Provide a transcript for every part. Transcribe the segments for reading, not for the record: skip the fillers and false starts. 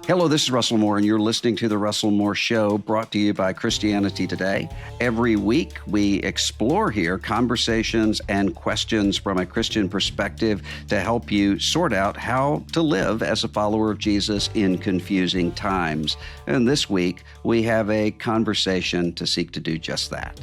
Hello, this is Russell Moore, and you're listening to The Russell Moore Show, brought to you by Christianity Today. Every week, we explore here conversations and questions from a Christian perspective to help you sort out how to live as a follower of Jesus in confusing times. And this week, we have a conversation to seek to do just that.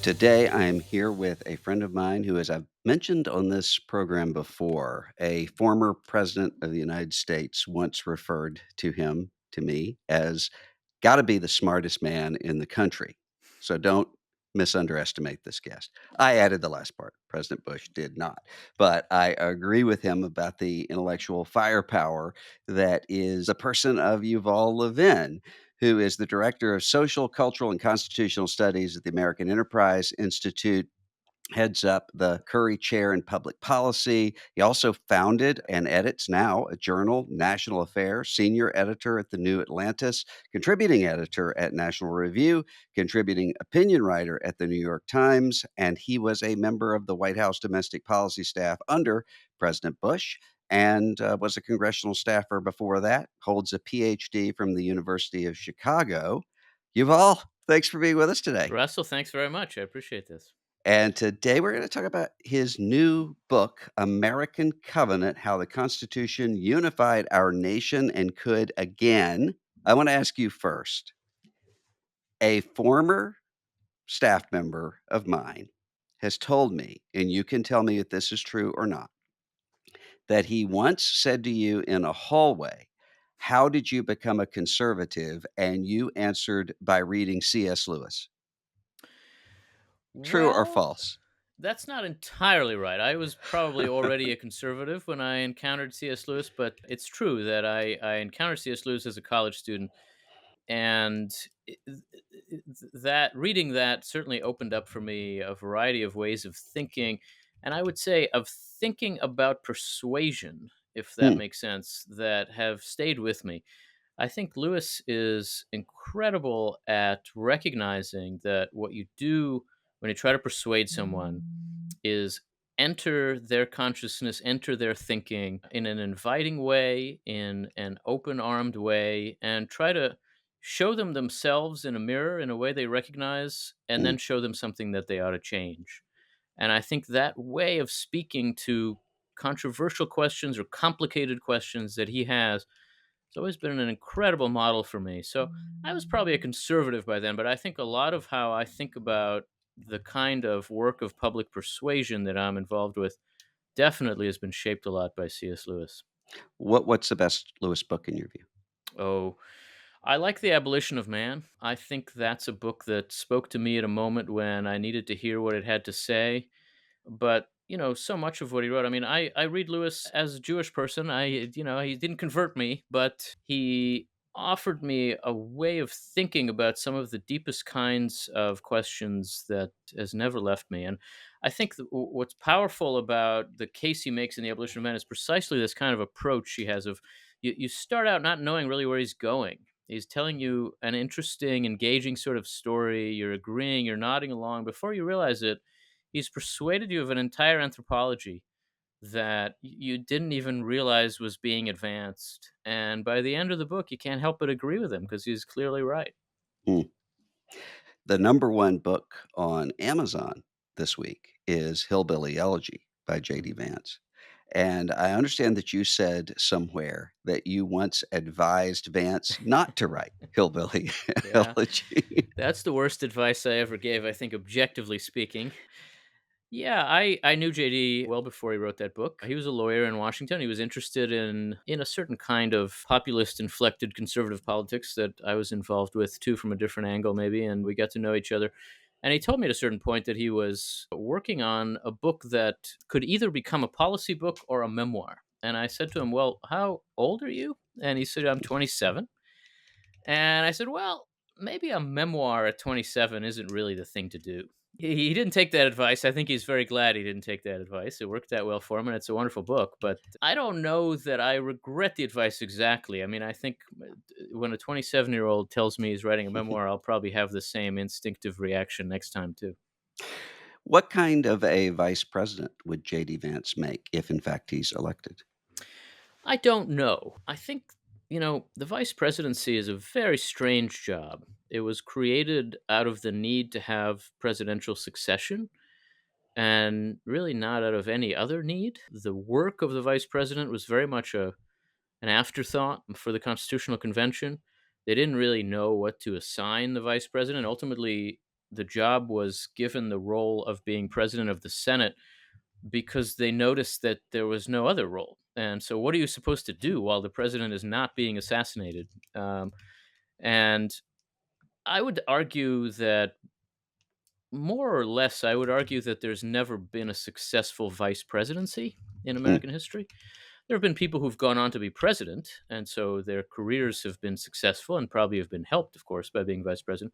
Today, I am here with a friend of mine who, as I've mentioned on this program before, a former president of the United States once referred to me, as got to be the smartest man in the country. So don't misunderestimate this guest. I added the last part. President Bush did not. But I agree with him about the intellectual firepower that is the person of Yuval Levin, who is the director of social, cultural, and constitutional studies at the American Enterprise Institute, heads up the Curry Chair in Public Policy. He also founded and edits now a journal, National Affairs, senior editor at the New Atlantis, contributing editor at National Review, contributing opinion writer at the New York Times, and he was a member of the White House domestic policy staff under President Bush and was a congressional staffer before that, holds a PhD from the University of Chicago. Yuval, thanks for being with us today. Russell, thanks very much. I appreciate this. And today we're going to talk about his new book, American Covenant: How the Constitution Unified Our Nation and Could Again. I want to ask you first, a former staff member of mine has told me, and you can tell me if this is true or not, that he once said to you in a hallway, "How did you become a conservative?" And you answered by reading C.S. Lewis. True or Well, false? that's not entirely right. I was probably already a conservative when I encountered C.S. Lewis, but it's true that I encountered C.S. Lewis as a college student, and that reading that certainly opened up for me a variety of ways of thinking, and I would say of thinking about persuasion, if that Hmm. makes sense, that have stayed with me. I think Lewis is incredible at recognizing that what you do when you try to persuade someone is enter their consciousness, enter their thinking in an inviting way, in an open armed way, and try to show them themselves in a mirror in a way they recognize, and Hmm. then show them something that they ought to change. And I think that way of speaking to controversial questions or complicated questions that he has, it's always been an incredible model for me. So I was probably a conservative by then, but I think a lot of how I think about the kind of work of public persuasion that I'm involved with definitely has been shaped a lot by C.S. Lewis. What's the best Lewis book in your view? Oh, I like The Abolition of Man. I think that's a book that spoke to me at a moment when I needed to hear what it had to say. But, so much of what he wrote, I mean, I read Lewis as a Jewish person. He didn't convert me, but he offered me a way of thinking about some of the deepest kinds of questions that has never left me. And I think what's powerful about the case he makes in The Abolition of Man is precisely this kind of approach he has of you start out not knowing really where he's going. He's telling you an interesting, engaging sort of story. You're agreeing, you're nodding along. Before you realize it, he's persuaded you of an entire anthropology that you didn't even realize was being advanced. And by the end of the book, you can't help but agree with him because he's clearly right. Hmm. The number one book on Amazon this week is Hillbilly Elegy by J.D. Vance. And I understand that you said somewhere that you once advised Vance not to write Hillbilly Yeah, Elegy. that's the worst advice I ever gave, I think, objectively speaking. Yeah, I knew JD well before he wrote that book. He was a lawyer in Washington. He was interested in a certain kind of populist inflected conservative politics that I was involved with too from a different angle maybe, and we got to know each other. And he told me at a certain point that he was working on a book that could either become a policy book or a memoir. And I said to him, "Well, how old are you?" And he said, "I'm 27." And I said, "Well, maybe a memoir at 27 isn't really the thing to do." He didn't take that advice. I think he's very glad he didn't take that advice. It worked out well for him, and it's a wonderful book. But I don't know that I regret the advice exactly. I mean, I think when a 27-year-old tells me he's writing a memoir, I'll probably have the same instinctive reaction next time too. What kind of a vice president would JD Vance make if, in fact, he's elected? I don't know. I think, the vice presidency is a very strange job. It was created out of the need to have presidential succession and really not out of any other need. The work of the vice president was very much an afterthought for the Constitutional Convention. They didn't really know what to assign the vice president. Ultimately, the job was given the role of being president of the Senate because they noticed that there was no other role. And so, what are you supposed to do while the president is not being assassinated? And I would argue that more or less, I would argue that there's never been a successful vice presidency in Hmm. American history. There have been people who've gone on to be president, and so their careers have been successful and probably have been helped, of course, by being vice president.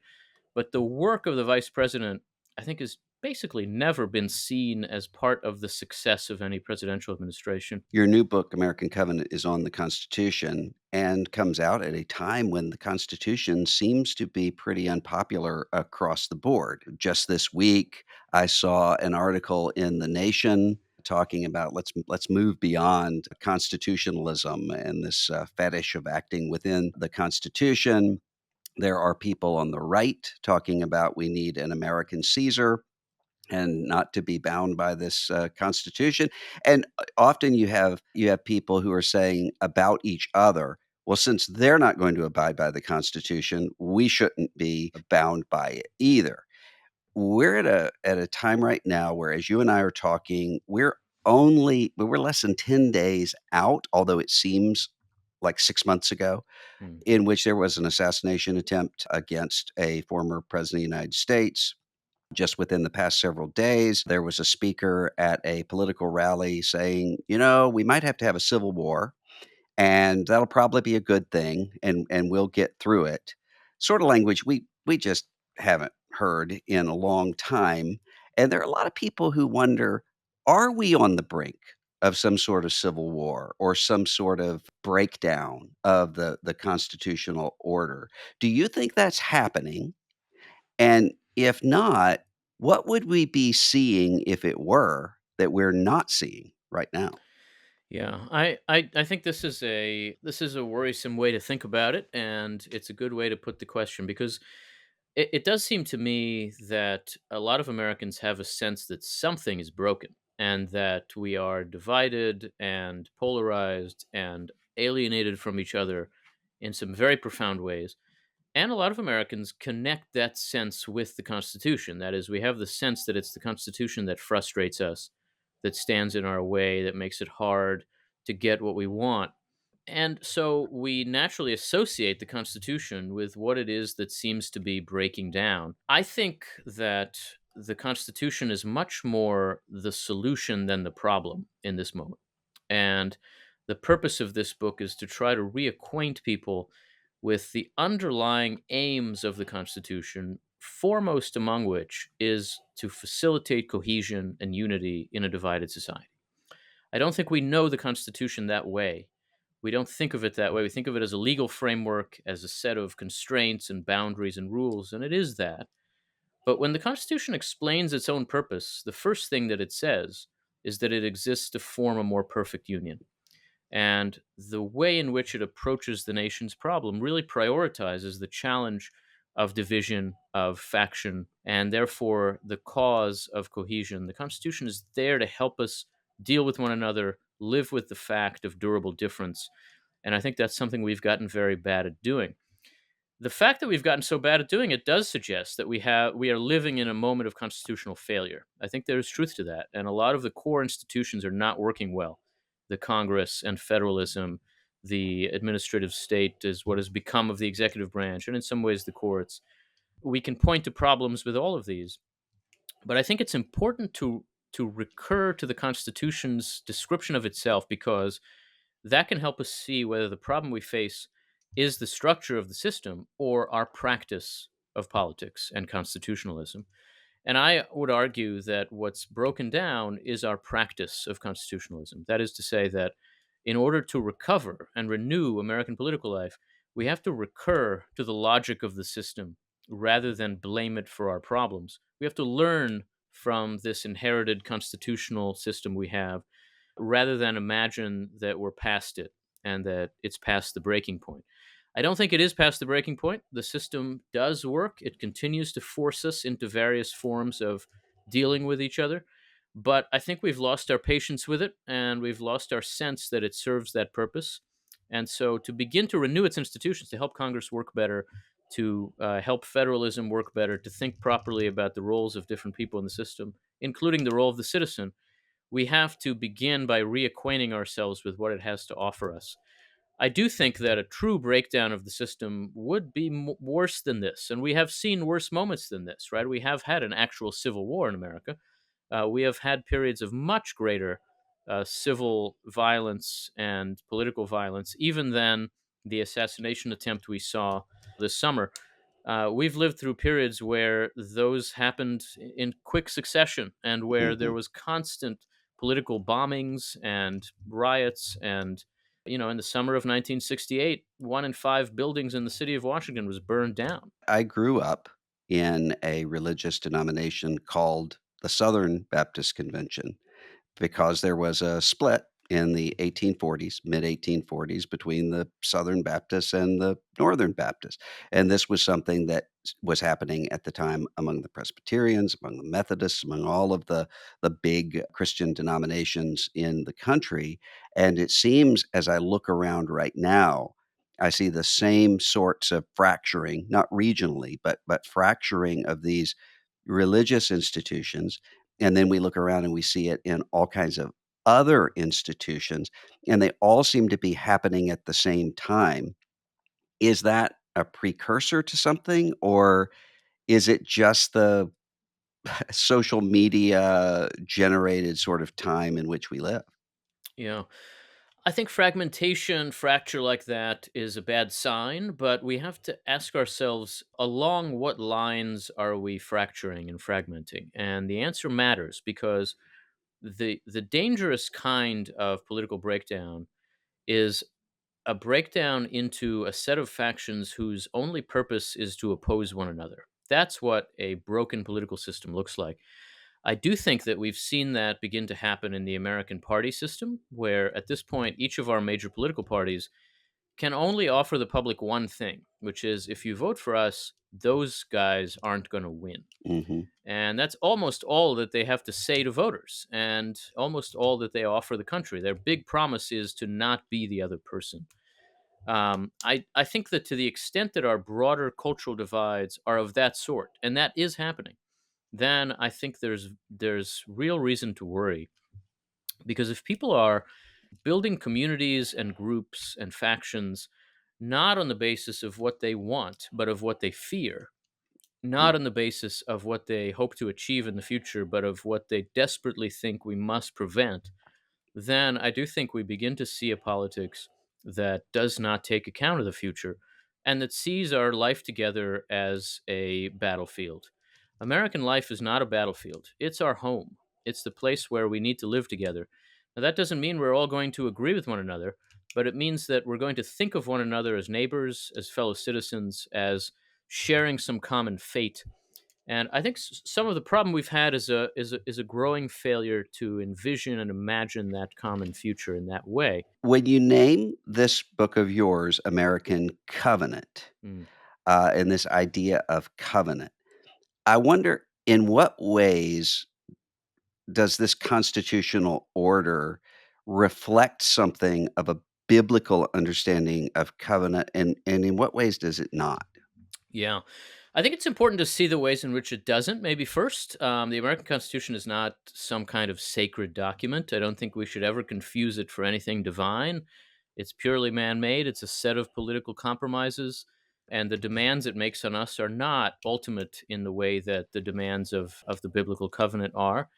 But the work of the vice president, I think, has basically never been seen as part of the success of any presidential administration. Your new book, American Covenant, is on the Constitution and comes out at a time when the Constitution seems to be pretty unpopular across the board. Just this week, I saw an article in The Nation talking about let's move beyond constitutionalism and this fetish of acting within the Constitution. There are people on the right talking about we need an American Caesar and not to be bound by this constitution. And often you have people who are saying about each other, well, since they're not going to abide by the Constitution, we shouldn't be bound by it either. We're at a time right now where, as you and I are talking, we're less than 10 days out, although it seems like 6 months ago, Hmm. in which there was an assassination attempt against a former president of the United States. Just within the past several days, there was a speaker at a political rally saying, we might have to have a civil war, and that'll probably be a good thing, and we'll get through it. Sort of language we just haven't heard in a long time. And there are a lot of people who wonder, are we on the brink of some sort of civil war or some sort of breakdown of the constitutional order? Do you think that's happening? And if not, what would we be seeing if it were that we're not seeing right now? Yeah, I think this is a worrisome way to think about it, and it's a good way to put the question because it does seem to me that a lot of Americans have a sense that something is broken and that we are divided and polarized and alienated from each other in some very profound ways. And a lot of Americans connect that sense with the Constitution. That is, we have the sense that it's the Constitution that frustrates us, that stands in our way, that makes it hard to get what we want. And so we naturally associate the Constitution with what it is that seems to be breaking down. I think that the Constitution is much more the solution than the problem in this moment. And the purpose of this book is to try to reacquaint people with the underlying aims of the Constitution, foremost among which is to facilitate cohesion and unity in a divided society. I don't think we know the Constitution that way. We don't think of it that way. We think of it as a legal framework, as a set of constraints and boundaries and rules, and it is that. But when the Constitution explains its own purpose, the first thing that it says is that it exists to form a more perfect union. And the way in which it approaches the nation's problem really prioritizes the challenge of division, of faction, and therefore the cause of cohesion. The Constitution is there to help us deal with one another, live with the fact of durable difference. And I think that's something we've gotten very bad at doing. The fact that we've gotten so bad at doing it does suggest that we are living in a moment of constitutional failure. I think there's truth to that, and a lot of the core institutions are not working well. The Congress and federalism, the administrative state is what has become of the executive branch, and in some ways the courts. We can point to problems with all of these, but I think it's important to recur to the Constitution's description of itself because that can help us see whether the problem we face is the structure of the system or our practice of politics and constitutionalism. And I would argue that what's broken down is our practice of constitutionalism. That is to say, that in order to recover and renew American political life, we have to recur to the logic of the system rather than blame it for our problems. We have to learn from this inherited constitutional system we have rather than imagine that we're past it and that it's past the breaking point. I don't think it is past the breaking point. The system does work. It continues to force us into various forms of dealing with each other. But I think we've lost our patience with it and we've lost our sense that it serves that purpose. And so, to begin to renew its institutions, to help Congress work better, to help federalism work better, to think properly about the roles of different people in the system, including the role of the citizen, we have to begin by reacquainting ourselves with what it has to offer us. I do think that a true breakdown of the system would be worse than this. And we have seen worse moments than this, right? We have had an actual civil war in America. We have had periods of much greater civil violence and political violence, even than the assassination attempt we saw this summer. We've lived through periods where those happened in quick succession and where there Mhm. was constant political bombings and riots. And, in the summer of 1968, 1 in 5 buildings in the city of Washington was burned down. I grew up in a religious denomination called the Southern Baptist Convention, because there was a split in the 1840s, mid-1840s, between the Southern Baptists and the Northern Baptists, and this was something that was happening at the time among the Presbyterians, among the Methodists, among all of the big Christian denominations in the country, and it seems as I look around right now, I see the same sorts of fracturing, not regionally, but fracturing of these religious institutions, and then we look around and we see it in all kinds of other institutions, and they all seem to be happening at the same time. Is that a precursor to something, or is it just the social media generated sort of time in which we live? Yeah. I think fragmentation, fracture like that is a bad sign, but we have to ask ourselves along what lines are we fracturing and fragmenting? And the answer matters because the dangerous kind of political breakdown is a breakdown into a set of factions whose only purpose is to oppose one another. That's what a broken political system looks like. I do think that we've seen that begin to happen in the American party system, where at this point, each of our major political parties can only offer the public one thing, which is if you vote for us, those guys aren't going to win. Mhm. And that's almost all that they have to say to voters and almost all that they offer the country. Their big promise is to not be the other person. I think that to the extent that our broader cultural divides are of that sort, and that is happening, then I think there's real reason to worry because if people are building communities and groups and factions not on the basis of what they want, but of what they fear, not Mm. on the basis of what they hope to achieve in the future, but of what they desperately think we must prevent, then I do think we begin to see a politics that does not take account of the future and that sees our life together as a battlefield. American life is not a battlefield, it's our home. It's the place where we need to live together. Now, that doesn't mean we're all going to agree with one another, but it means that we're going to think of one another as neighbors, as fellow citizens, as sharing some common fate. And I think some of the problem we've had is a growing failure to envision and imagine that common future in that way. When you name this book of yours, American Covenant, Mm. and this idea of covenant, I wonder in what ways does this constitutional order reflect something of a biblical understanding of covenant, and in what ways does it not? Yeah. I think it's important to see the ways in which it doesn't. Maybe first, the American Constitution is not some kind of sacred document. I don't think we should ever confuse it for anything divine. It's purely man made, it's a set of political compromises. And the demands it makes on us are not ultimate in the way that the demands of the biblical covenant are.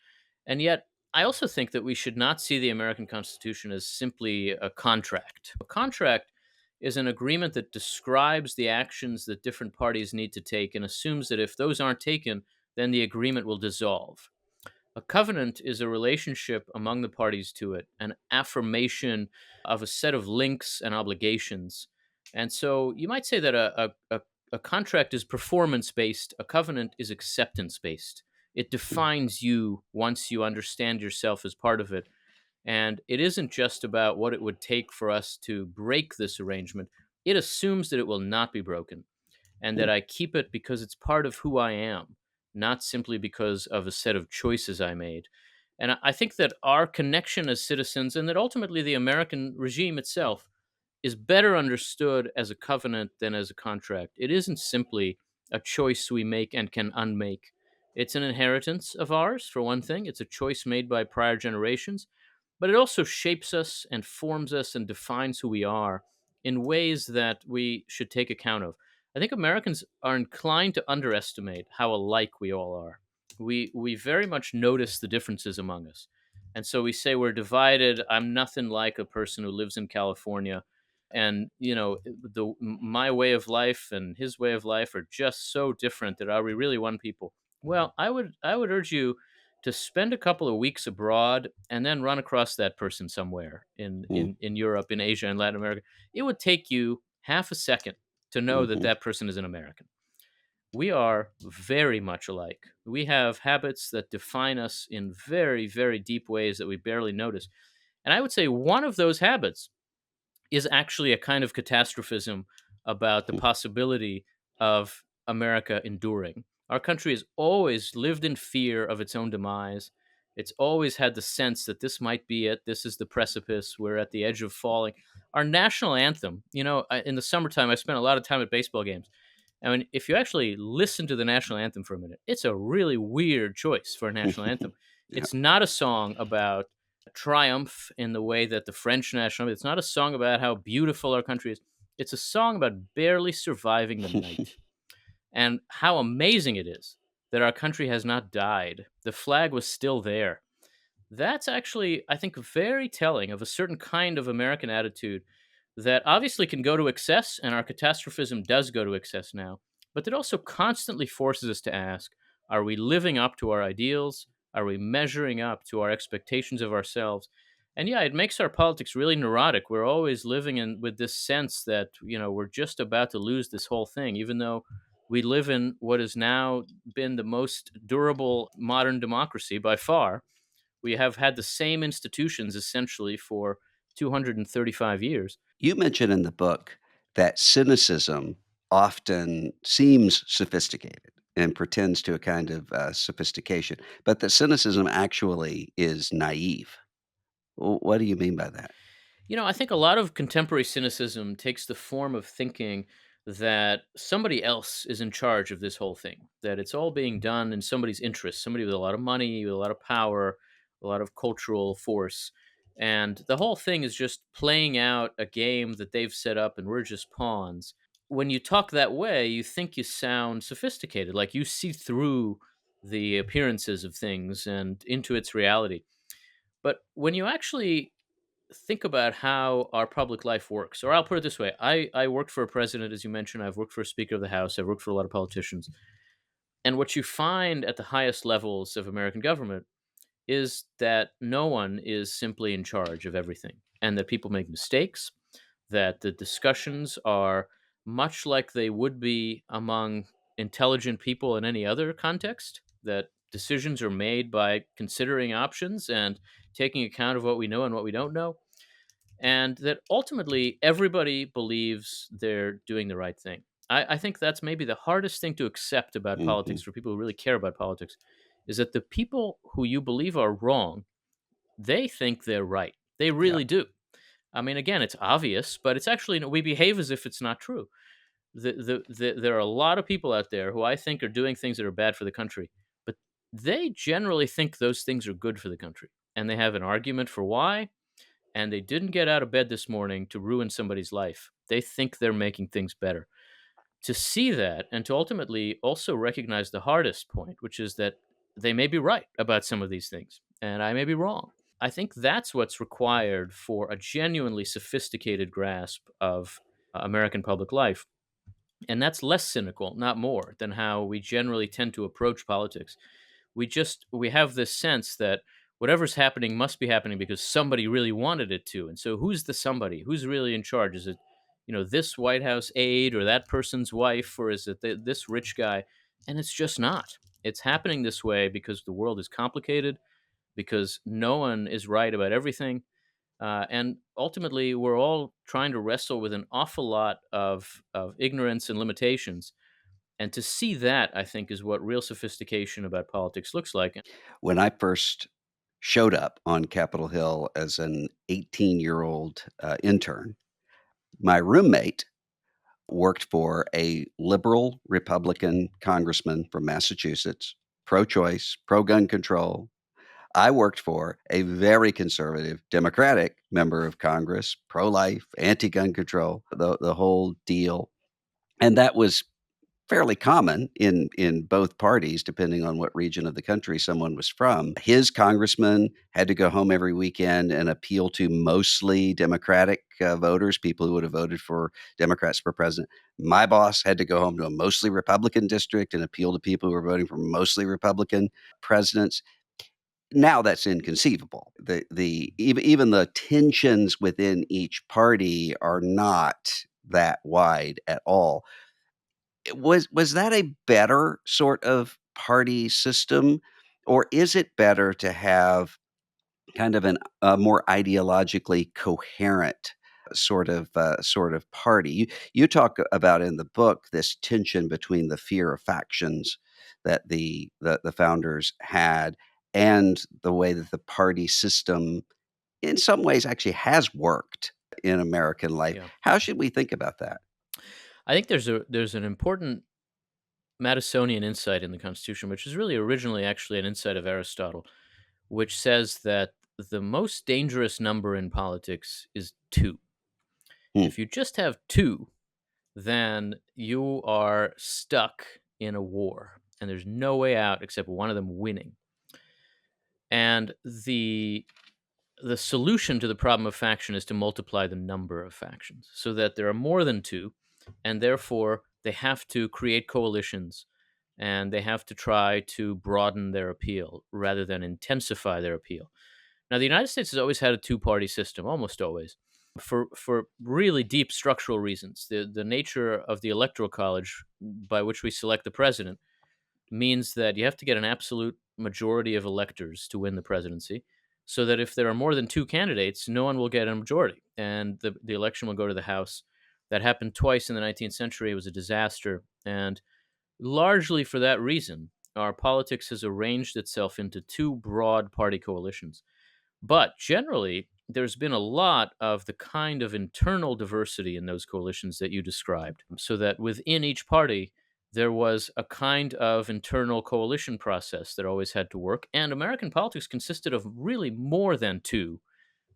And yet, I also think that we should not see the American Constitution as simply a contract. A contract is an agreement that describes the actions that different parties need to take and assumes that if those aren't taken, then the agreement will dissolve. A covenant is a relationship among the parties to it, an affirmation of a set of links and obligations. And so you might say that a contract is performance based, a covenant is acceptance based. It defines you once you understand yourself as part of it. And it isn't just about what it would take for us to break this arrangement, it assumes that it will not be broken and that Mhm. I keep it because it's part of who I am, not simply because of a set of choices I made. And I think that our connection as citizens, and that ultimately the American regime itself, is better understood as a covenant than as a contract. It isn't simply a choice we make and can unmake. It's an inheritance of ours, for one thing. It's a choice made by prior generations, but it also shapes us and forms us and defines who we are in ways that we should take account of. I think Americans are inclined to underestimate how alike we all are. We very much notice the differences among us. And so we say we're divided. I'm nothing like a person who lives in California, and my way of life and his way of life are just so different that are we really one people? Well, I would urge you to spend a couple of weeks abroad and then run across that person somewhere in Mm. in Europe, in Asia, and Latin America. It would take you half a second to know that Mhm. that person is an American. We are very much alike. We have habits that define us in very, very deep ways that we barely notice. And I would say one of those habits is actually a kind of catastrophism about the Mm. possibility of America enduring. Our country has always lived in fear of its own demise. It's always had the sense that this might be it. This is the precipice. We're at the edge of falling. Our national anthem, in the summertime, I spent a lot of time at baseball games. I mean, if you actually listen to the national anthem for a minute, it's a really weird choice for a national anthem. Yeah. It's not a song about triumph in the way that the French national. It's not a song about how beautiful our country is. It's a song about barely surviving the night and how amazing it is that our country has not died. The flag was still there. That's actually, I think, very telling of a certain kind of American attitude that obviously can go to excess, and our catastrophism does go to excess now, but that also constantly forces us to ask, are we living up to our ideals? Are we measuring up to our expectations of ourselves? And yeah, it makes our politics really neurotic. We're always living in with this sense that, we're just about to lose this whole thing, even though we live in what has now been the most durable modern democracy by far. We have had the same institutions essentially for 235 years. You mentioned in the book that cynicism often seems sophisticated and pretends to a kind of, sophistication, but that cynicism actually is naive. What do you mean by that? I think a lot of contemporary cynicism takes the form of thinking that somebody else is in charge of this whole thing, that it's all being done in somebody's interest, somebody with a lot of money, with a lot of power, a lot of cultural force. And the whole thing is just playing out a game that they've set up, and we're just pawns. When you talk that way, you think you sound sophisticated, like you see through the appearances of things and into its reality. But when you actually think about how our public life works, or I'll put it this way: I worked for a president, as you mentioned. I've worked for a Speaker of the House. I've worked for a lot of politicians. And what you find at the highest levels of American government is that no one is simply in charge of everything, and that people make mistakes, that the discussions are much like they would be among intelligent people in any other context, that decisions are made by considering options and taking account of what we know and what we don't know, and that ultimately everybody believes they're doing the right thing. I think that's maybe the hardest thing to accept about Mhm. politics for people who really care about politics, is that the people who you believe are wrong, they think they're right. They Yeah. really do. I mean, again, it's obvious, but it's actually, we behave as if it's not true. There are a lot of people out there who I think are doing things that are bad for the country, but they generally think those things are good for the country. And they have an argument for why, and they didn't get out of bed this morning to ruin somebody's life. They think they're making things better. To see that and to ultimately also recognize the hardest point, which is that they may be right about some of these things, and I may be wrong. I think that's what's required for a genuinely sophisticated grasp of American public life. And that's less cynical, not more, than how we generally tend to approach politics. We have this sense that whatever's happening must be happening because somebody really wanted it to. And so who's the somebody? Who's really in charge? Is it, this White House aide or that person's wife, or is it this rich guy? And it's just not. It's happening this way because the world is complicated, because no one is right about everything. And ultimately, we're all trying to wrestle with an awful lot of ignorance and limitations. And to see that, I think, is what real sophistication about politics looks like. When I first showed up on Capitol Hill as an 18-year-old intern, my roommate worked for a liberal Republican congressman from Massachusetts, pro choice, pro gun control. I worked for a very conservative Democratic member of Congress, pro life, anti gun control, the whole deal. And that was fairly common in both parties, depending on what region of the country someone was from. His congressman had to go home every weekend and appeal to mostly Democratic voters, people who would have voted for Democrats for president. My boss had to go home to a mostly Republican district and appeal to people who were voting for mostly Republican presidents. Now that's inconceivable. Even the tensions within each party are not that wide at all. Was that a better sort of party system, or is it better to have kind of a more ideologically coherent sort of party? You talk about in the book this tension between the fear of factions that the founders had and the way that the party system, in some ways, actually has worked in American life. Yeah. How should we think about that? I think there's an important Madisonian insight in the Constitution, which is really originally actually an insight of Aristotle, which says that the most dangerous number in politics is two. Hmm. If you just have two, then you are stuck in a war, and there's no way out except one of them winning. And the solution to the problem of faction is to multiply the number of factions so that there are more than two, and therefore they have to create coalitions and they have to try to broaden their appeal rather than intensify their appeal. Now, the United States has always had a two-party system, almost always, for really deep structural reasons. The nature of the Electoral College, by which we select the president, means that you have to get an absolute majority of electors to win the presidency, so that if there are more than two candidates, no one will get a majority, and the election will go to the House. That happened twice in the 19th century. It was a disaster, and largely for that reason, our politics has arranged itself into two broad party coalitions. But generally, there's been a lot of the kind of internal diversity in those coalitions that you described, so that within each party, there was a kind of internal coalition process that always had to work. And American politics consisted of really more than two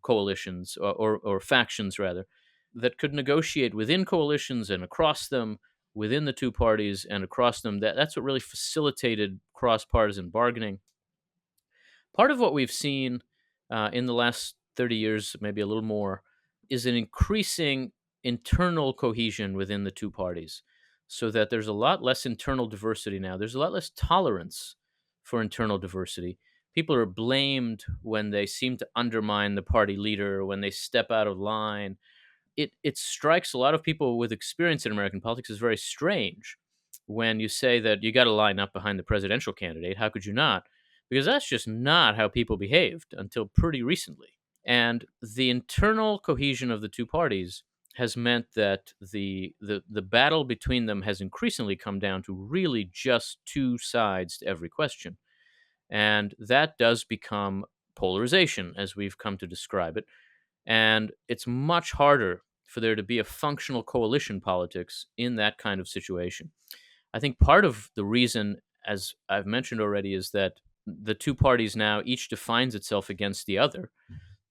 coalitions or factions, rather, that could negotiate within coalitions and across them, within the two parties and across them. That's what really facilitated cross partisan bargaining. Part of what we've seen in the last 30 years, maybe a little more, is an increasing internal cohesion within the two parties, so that there's a lot less internal diversity now. There's a lot less tolerance for internal diversity. People are blamed when they seem to undermine the party leader, when they step out of line. It strikes a lot of people with experience in American politics as very strange when you say that you got to line up behind the presidential candidate. How could you not? Because that's just not how people behaved until pretty recently. And the internal cohesion of the two parties has meant that the battle between them has increasingly come down to really just two sides to every question. And that does become polarization, as we've come to describe it. And it's much harder for there to be a functional coalition politics in that kind of situation. I think part of the reason, as I've mentioned already, is that the two parties now each defines itself against the other.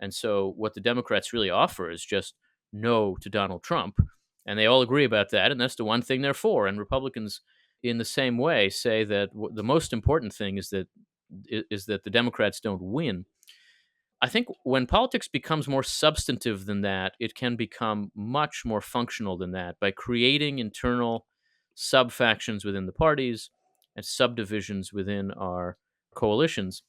And so what the Democrats really offer is just no to Donald Trump. And they all agree about that. And that's the one thing they're for. And Republicans, in the same way, say that the most important thing is that the Democrats don't win. I think when politics becomes more substantive than that, it can become much more functional than that by creating internal sub factions within the parties and subdivisions within our coalitions.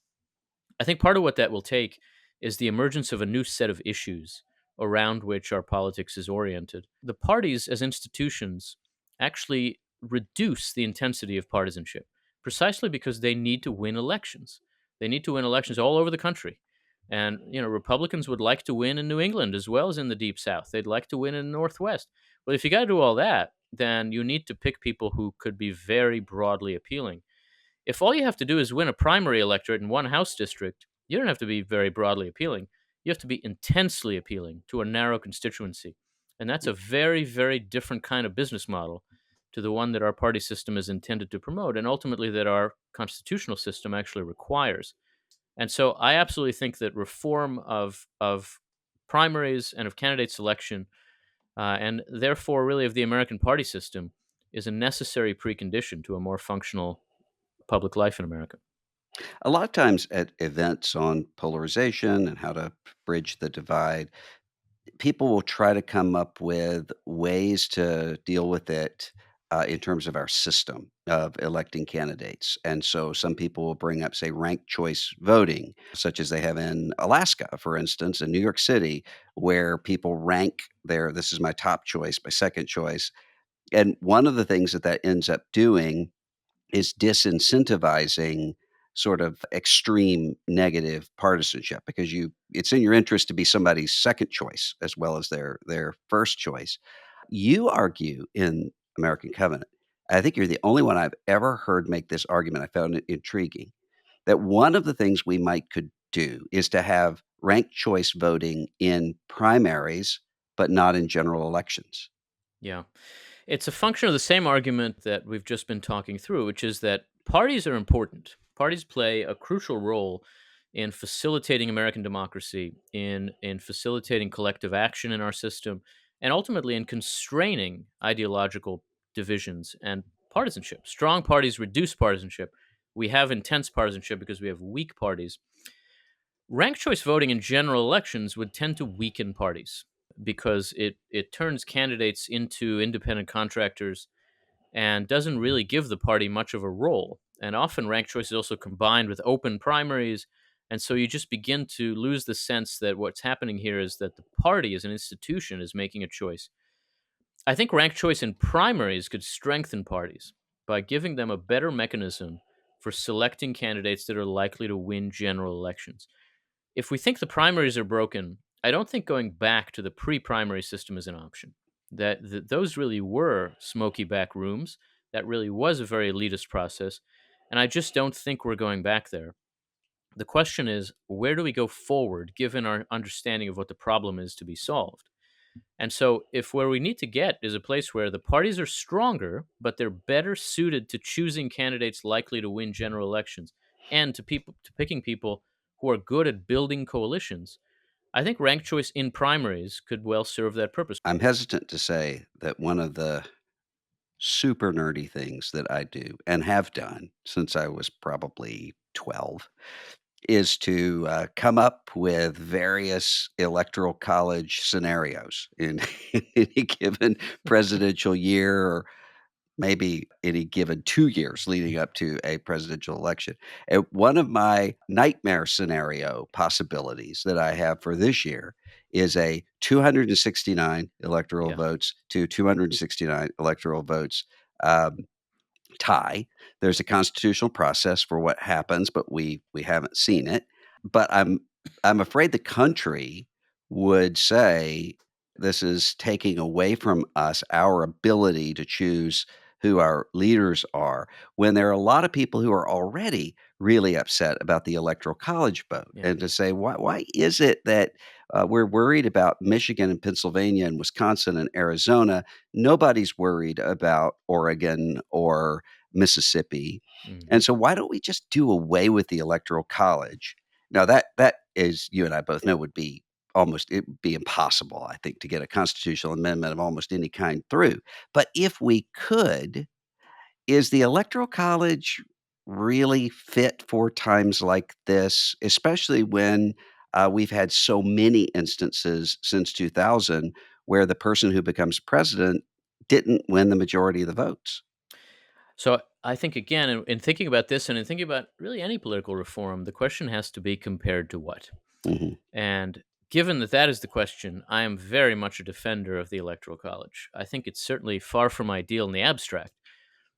I think part of what that will take is the emergence of a new set of issues around which our politics is oriented. The parties as institutions actually reduce the intensity of partisanship precisely because they need to win elections. They need to win elections all over the country. And, Republicans would like to win in New England as well as in the Deep South. They'd like to win in the Northwest. Well, if you got to do all that, then you need to pick people who could be very broadly appealing. If all you have to do is win a primary electorate in one House district, you don't have to be very broadly appealing. You have to be intensely appealing to a narrow constituency. And that's a very, very different kind of business model to the one that our party system is intended to promote, and ultimately that our constitutional system actually requires. And so I absolutely think that reform of primaries and of candidate selection, and therefore really of the American party system, is a necessary precondition to a more functional public life in America. A lot of times at events on polarization and how to bridge the divide, people will try to come up with ways to deal with it in terms of our system of electing candidates. And so some people will bring up, say, ranked choice voting, such as they have in Alaska, for instance, in New York City, where people rank their, this is my top choice, my second choice. And one of the things that that ends up doing is disincentivizing sort of extreme negative partisanship because you it's in your interest to be somebody's second choice as well as their first choice. You argue in American Covenant, I think you're the only one I've ever heard make this argument. I found it intriguing that one of the things we might could do is to have ranked choice voting in primaries, but not in general elections. Yeah. It's a function of the same argument that we've just been talking through, which is that parties are important. Parties play a crucial role in facilitating American democracy, in facilitating collective action in our system, and ultimately in constraining ideological divisions and partisanship. Strong parties reduce partisanship. We have intense partisanship because we have weak parties. Ranked choice voting in general elections would tend to weaken parties because it turns candidates into independent contractors and doesn't really give the party much of a role. And often ranked choice is also combined with open primaries. And so you just begin to lose the sense that what's happening here is that the party as an institution is making a choice. I think ranked choice in primaries could strengthen parties by giving them a better mechanism for selecting candidates that are likely to win general elections. If we think the primaries are broken, I don't think going back to the pre-primary system is an option. Those really were smoky back rooms. That really was a very elitist process, and I just don't think we're going back there. The question is, where do we go forward, given our understanding of what the problem is to be solved? And so, if where we need to get is a place where the parties are stronger, but they're better suited to choosing candidates likely to win general elections, and to picking people who are good at building coalitions, I think ranked choice in primaries could well serve that purpose. I'm hesitant to say that one of the super nerdy things that I do and have done since I was probably 12 is to come up with various electoral college scenarios in any given presidential year or maybe any given 2 years leading up to a presidential election. And one of my nightmare scenario possibilities that I have for this year is a 269 electoral Yeah. votes to 269 electoral votes, um, tie. There's a constitutional process for what happens, but we haven't seen it. But I'm afraid the country would say this is taking away from us our ability to choose who our leaders are when there are a lot of people who are already really upset about the electoral college vote Yeah. and to say why is it that we're worried about Michigan and Pennsylvania and Wisconsin and Arizona. Nobody's worried about Oregon or Mississippi. And Mhm. so why don't we just do away with the electoral college? Now that is you and I both know would be almost it would be impossible, I think, to get a constitutional amendment of almost any kind through. But if we could, is the electoral college really fit for times like this, especially when we've had so many instances since 2000 where the person who becomes president didn't win the majority of the votes? So I think again, in thinking about this and in thinking about really any political reform, the question has to be compared to what. Mhm, And given that that is the question, I am very much a defender of the Electoral College. I think it's certainly far from ideal in the abstract,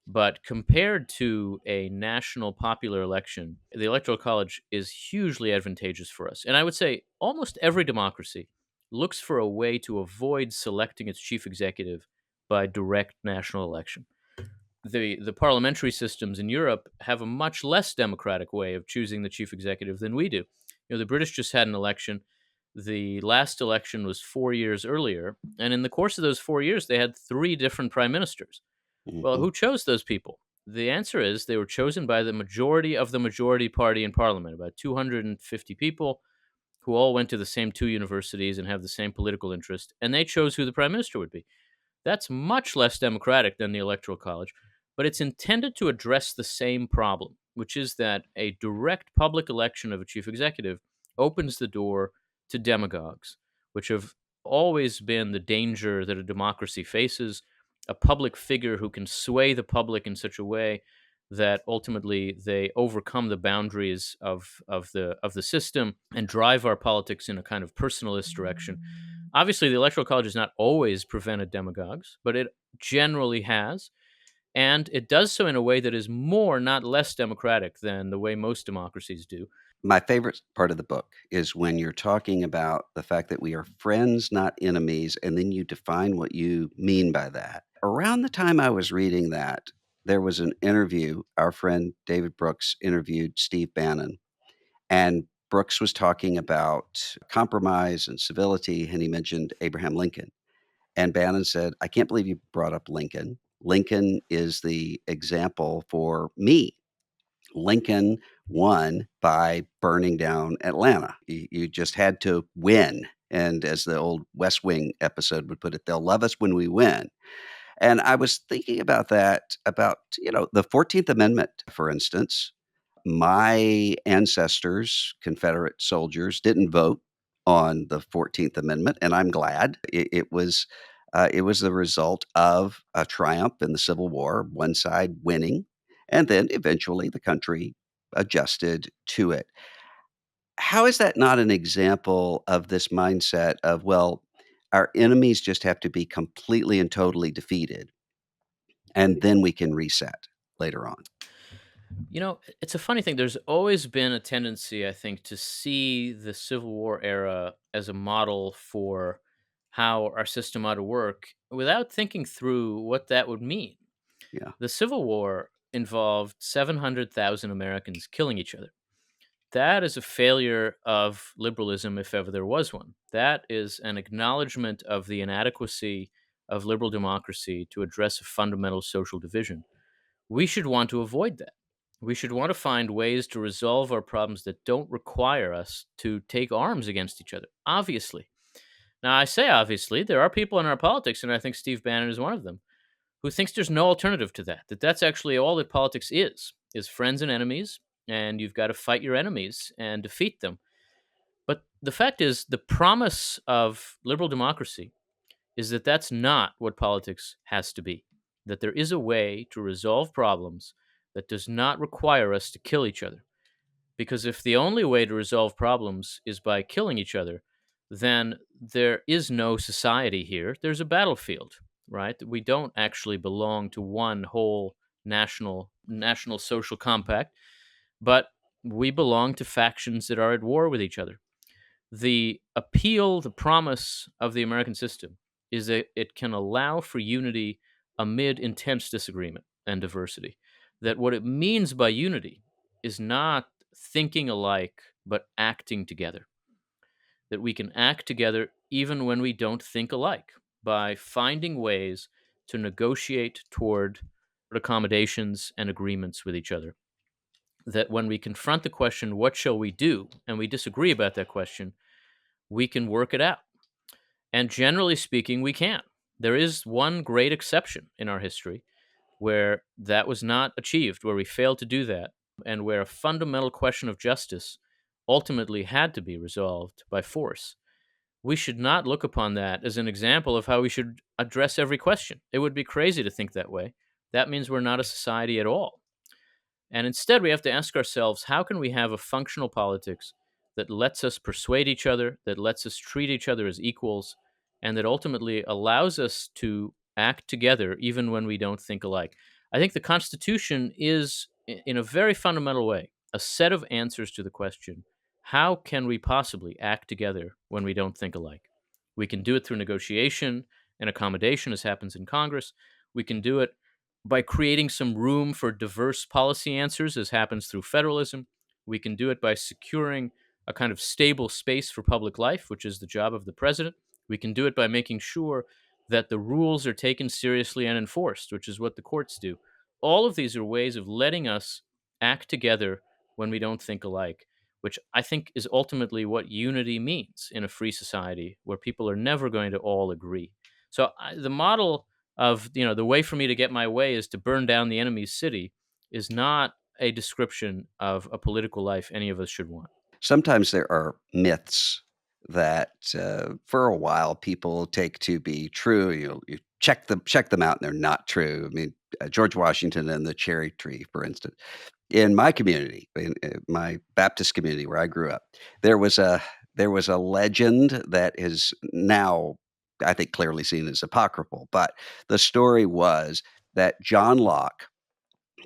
but compared to a national popular election, the Electoral College is hugely advantageous for us. And I would say almost every democracy looks for a way to avoid selecting its chief executive by direct national election. The parliamentary systems in Europe have a much less democratic way of choosing the chief executive than we do. The British just had an election. The last election was 4 years earlier, and in the course of those 4 years, they had three different prime ministers. Well, mhm. who chose those people? The answer is they were chosen by the majority of the majority party in parliament, about 250 people who all went to the same two universities and have the same political interest, and they chose who the prime minister would be. That's much less democratic than the Electoral College, but it's intended to address the same problem, which is that a direct public election of a chief executive opens the door to demagogues, which have always been the danger that a democracy faces. A public figure who can sway the public in such a way that ultimately they overcome the boundaries of the system and drive our politics in a kind of personalist direction. Obviously, the Electoral College has not always prevented demagogues, but it generally has. And it does so in a way that is more, not less democratic than the way most democracies do. My favorite part of the book is when you're talking about the fact that we are friends, not enemies, and then you define what you mean by that. Around the time I was reading that, there was an interview. Our friend David Brooks interviewed Steve Bannon, and Brooks was talking about compromise and civility, and he mentioned Abraham Lincoln. And Bannon said, "I can't believe you brought up Lincoln. Lincoln is the example for me. Lincoln won by burning down Atlanta. You just had to win. And as the old West Wing episode would put it, they'll love us when we win." And I was thinking about that, about, the 14th Amendment, for instance. My ancestors, Confederate soldiers, didn't vote on the 14th Amendment, and I'm glad. It was the result of a triumph in the Civil War, one side winning, and then eventually the country adjusted to it. How is that not an example of this mindset of, well, our enemies just have to be completely and totally defeated, and then we can reset later on? It's a funny thing. There's always been a tendency, I think, to see the Civil War era as a model for how our system ought to work without thinking through what that would mean. Yeah. The Civil War involved 700,000 Americans killing each other. That is a failure of liberalism, if ever there was one. That is an acknowledgement of the inadequacy of liberal democracy to address a fundamental social division. We should want to avoid that. We should want to find ways to resolve our problems that don't require us to take arms against each other, obviously. Now, I say obviously, there are people in our politics, and I think Steve Bannon is one of them, who thinks there's no alternative to that, that that's actually all that politics is friends and enemies, and you've got to fight your enemies and defeat them. But the fact is, the promise of liberal democracy is that that's not what politics has to be. That there is a way to resolve problems that does not require us to kill each other. Because if the only way to resolve problems is by killing each other, then there is no society here. There's a battlefield, right? We don't actually belong to one whole national social compact, but we belong to factions that are at war with each other. The appeal, the promise of the American system is that it can allow for unity amid intense disagreement and diversity. That what it means by unity is not thinking alike, but acting together. That we can act together even when we don't think alike by finding ways to negotiate toward accommodations and agreements with each other. That when we confront the question, what shall we do, and we disagree about that question, we can work it out. And generally speaking, we can. There is one great exception in our history where that was not achieved, where we failed to do that, and where a fundamental question of justice ultimately had to be resolved by force. We should not look upon that as an example of how we should address every question. It would be crazy to think that way. that means we're not a society at all. And instead, we have to ask ourselves, how can we have a functional politics that lets us persuade each other, that lets us treat each other as equals, and that ultimately allows us to act together even when we don't think alike? I think the Constitution is, in a very fundamental way, a set of answers to the question, how can we possibly act together when we don't think alike? We can do it through negotiation and accommodation, as happens in Congress. We can do it by creating some room for diverse policy answers, as happens through federalism. We can do it by securing a kind of stable space for public life, which is the job of the president. We can do it by making sure that the rules are taken seriously and enforced, which is what the courts do. All of these are ways of letting us act together when we don't think alike, which I think is ultimately what unity means in a free society where people are never going to all agree. So the model of, the way for me to get my way is to burn down the enemy's city is not a description of a political life any of us should want. Sometimes there are myths that, for a while, people take to be true. You check them out, and they're not true. I mean, George Washington and the cherry tree, for instance. In my community, in my Baptist community where I grew up, there was a there was a legend that is now, I think, clearly seen as apocryphal, but the story was that John Locke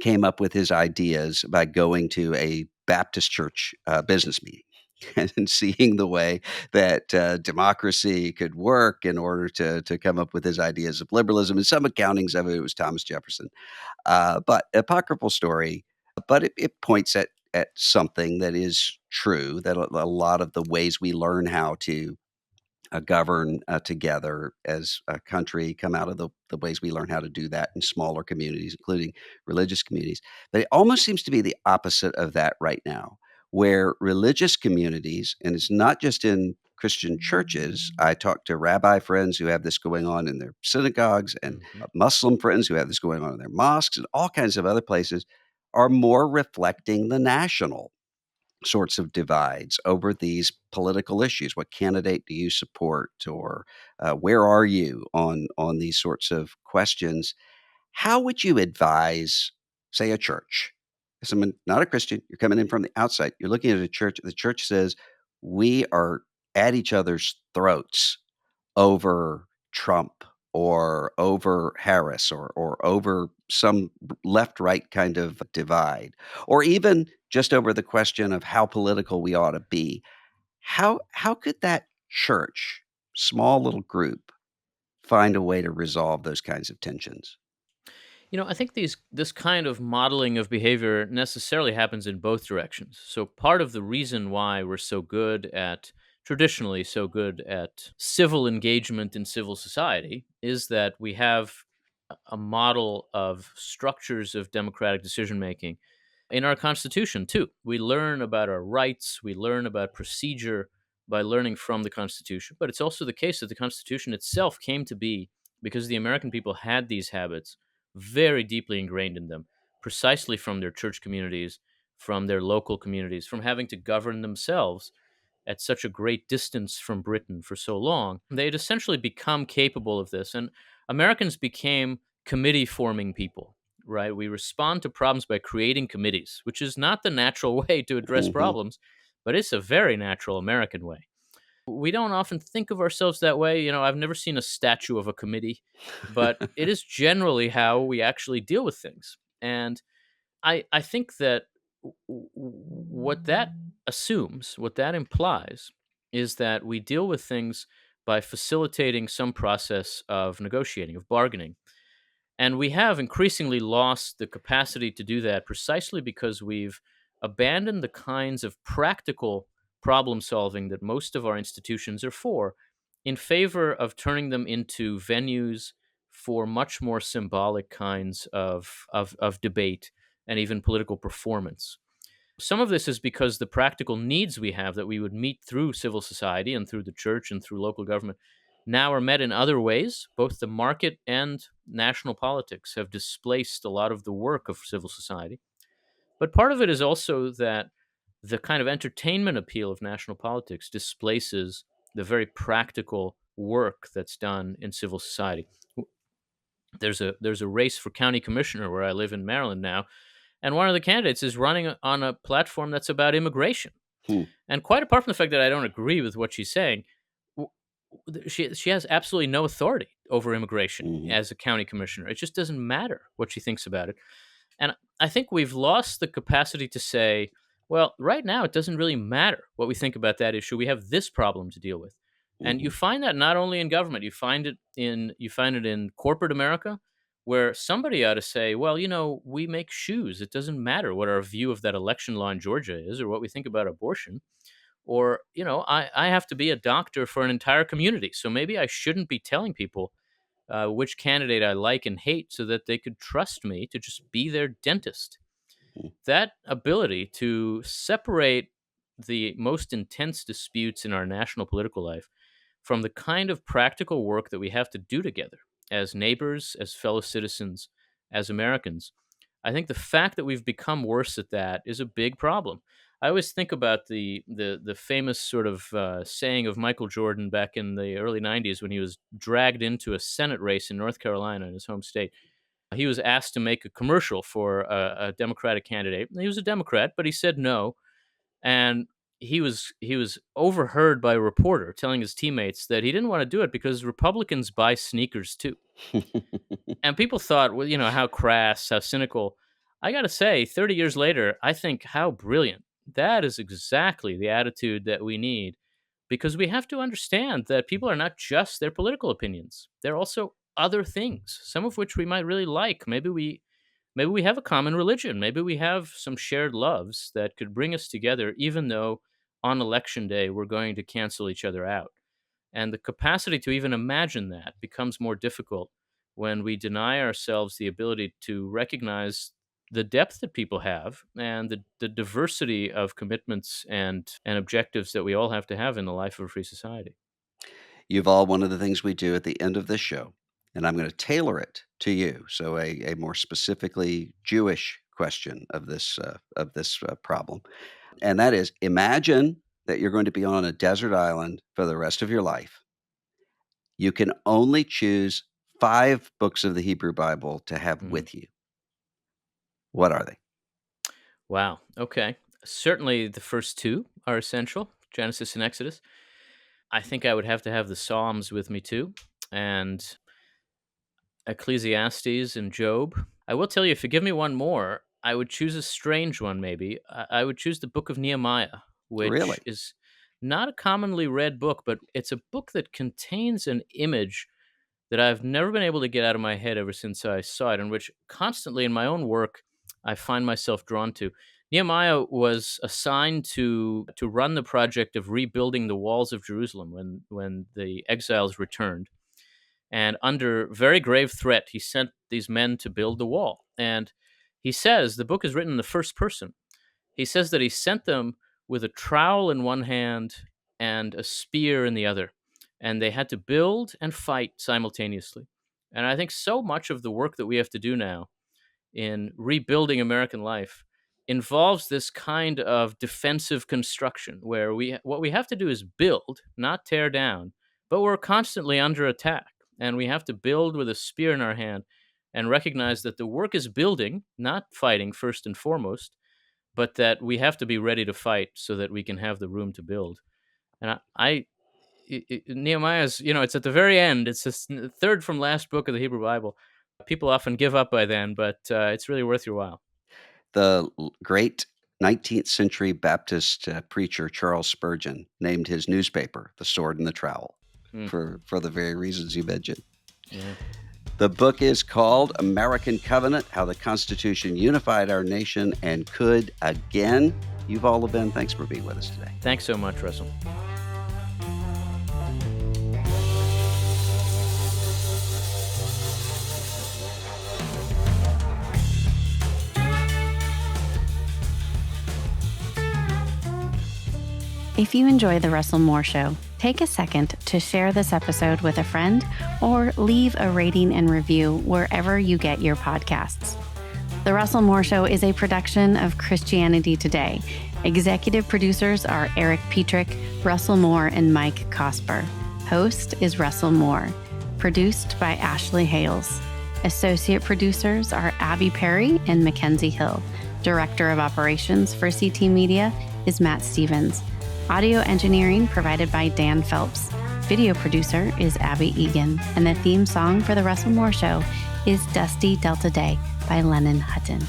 came up with his ideas by going to a Baptist church, business meeting and seeing the way that, democracy could work in order to come up with his ideas of liberalism. In some accountings of it, it was Thomas Jefferson. But apocryphal story, but it points at something that is true, that a lot of the ways we learn how to govern together as a country come out of the ways we learn how to do that in smaller communities, including religious communities. But it almost seems to be the opposite of that right now, where religious communities, and it's not just in Christian churches. I talk to rabbi friends who have this going on in their synagogues, and Hmm. Muslim friends who have this going on in their mosques, and all kinds of other places are more reflecting the national sorts of divides over these political issues. What candidate do you support, or where are you on these sorts of questions? How would you advise, say, a church? Someone not a Christian, you're coming in from the outside. You're looking at a church. The church says we are at each other's throats over Trump or over Harris or over some left right kind of divide, or even just over the question of how political we ought to be. How could that church, small little group, find a way to resolve those kinds of tensions? I think this kind of modeling of behavior necessarily happens in both directions. So part of the reason why we're so good at traditionally so good at civil engagement in civil society is that we have a model of structures of democratic decision making in our Constitution, too. We learn about our rights, we learn about procedure by learning from the Constitution. But it's also the case that the Constitution itself came to be because the American people had these habits very deeply ingrained in them, precisely from their church communities, from their local communities, from having to govern themselves at such a great distance from Britain for so long. They had essentially become capable of this. And Americans became committee forming people, right? We respond to problems by creating committees, which is not the natural way to address Mhm. problems, but it's a very natural American way. We don't often think of ourselves that way. I've never seen a statue of a committee, but it is generally how we actually deal with things. And I think that what that assumes, what that implies, is that we deal with things by facilitating some process of negotiating, of bargaining. And we have increasingly lost the capacity to do that precisely because we've abandoned the kinds of practical problem solving that most of our institutions are for in favor of turning them into venues for much more symbolic kinds of debate and even political performance. Some of this is because the practical needs we have that we would meet through civil society and through the church and through local government now are met in other ways. Both the market and national politics have displaced a lot of the work of civil society. But part of it is also that the kind of entertainment appeal of national politics displaces the very practical work that's done in civil society. There's a race for county commissioner where I live in Maryland now, and one of the candidates is running on a platform that's about immigration. Hmm. And quite apart from the fact that I don't agree with what she's saying, she has absolutely no authority over immigration Mhm. as a county commissioner. It just doesn't matter what she thinks about it. And I think we've lost the capacity to say, well, right now it doesn't really matter what we think about that issue. We have this problem to deal with. And you Mhm. find that not only in government, you find it in corporate America, where somebody ought to say, well, we make shoes. It doesn't matter what our view of that election law in Georgia is or what we think about abortion. Or, I have to be a doctor for an entire community. So maybe I shouldn't be telling people which candidate I like and hate so that they could trust me to just be their dentist. Mm. That ability to separate the most intense disputes in our national political life from the kind of practical work that we have to do together as neighbors, as fellow citizens, as Americans. I think the fact that we've become worse at that is a big problem. I always think about the famous sort of saying of Michael Jordan back in the early '90s when he was dragged into a Senate race in North Carolina in his home state. He was asked to make a commercial for a Democratic candidate. He was a Democrat, but he said no, and he was overheard by a reporter telling his teammates that he didn't want to do it because Republicans buy sneakers too. And people thought, well, how crass, how cynical. I got to say, 30 years later, I think how brilliant. That is exactly the attitude that we need because we have to understand that people are not just their political opinions. They're also other things, some of which we might really like. Maybe we have a common religion. Maybe we have some shared loves that could bring us together even though on election day we're going to cancel each other out. And the capacity to even imagine that becomes more difficult when we deny ourselves the ability to recognize the depth that people have and the diversity of commitments and objectives that we all have to have in the life of a free society. Yuval, one of the things we do at the end of this show, and I'm going to tailor it to you, so a more specifically Jewish question of this problem, and that is: imagine that you're going to be on a desert island for the rest of your life. You can only choose 5 books of the Hebrew Bible to have Mm. with you. What are they? Wow. Okay. Certainly the first two are essential, Genesis and Exodus. I think I would have to have the Psalms with me too, and Ecclesiastes and Job. I will tell you, if you give me one more, I would choose a strange one maybe. I would choose the book of Nehemiah, which Really? is not a commonly read book, but it's a book that contains an image that I've never been able to get out of my head ever since I saw it, and which constantly in my own work I find myself drawn to. Nehemiah was assigned to run the project of rebuilding the walls of Jerusalem when the exiles returned. And under very grave threat, he sent these men to build the wall. And he says, the book is written in the first person. He says that he sent them with a trowel in one hand and a spear in the other. And they had to build and fight simultaneously. And I think so much of the work that we have to do now in rebuilding American life involves this kind of defensive construction where what we have to do is build, not tear down, but we're constantly under attack and we have to build with a spear in our hand and recognize that the work is building, not fighting first and foremost, but that we have to be ready to fight so that we can have the room to build. And Nehemiah's, it's at the very end. It's the third from last book of the Hebrew Bible. People often give up by then, but it's really worth your while. The great 19th century Baptist preacher Charles Spurgeon named his newspaper "The Sword and the Trowel" Mm, for the very reasons you mentioned. yeah. The book is called American Covenant: How the Constitution Unified Our Nation and Could Again. Yuval Levin, thanks for being with us today. Thanks so much, Russell. If you enjoy The Russell Moore Show, take a second to share this episode with a friend or leave a rating and review wherever you get your podcasts. The Russell Moore Show is a production of Christianity Today. Executive producers are Eric Petrick, Russell Moore, and Mike Cosper. Host is Russell Moore. Produced by Ashley Hales. Associate producers are Abby Perry and Mackenzie Hill. Director of Operations for CT Media is Matt Stevens. Audio engineering provided by Dan Phelps. Video producer is Abby Egan. And the theme song for The Russell Moore Show is Dusty Delta Day by Lennon Hutton.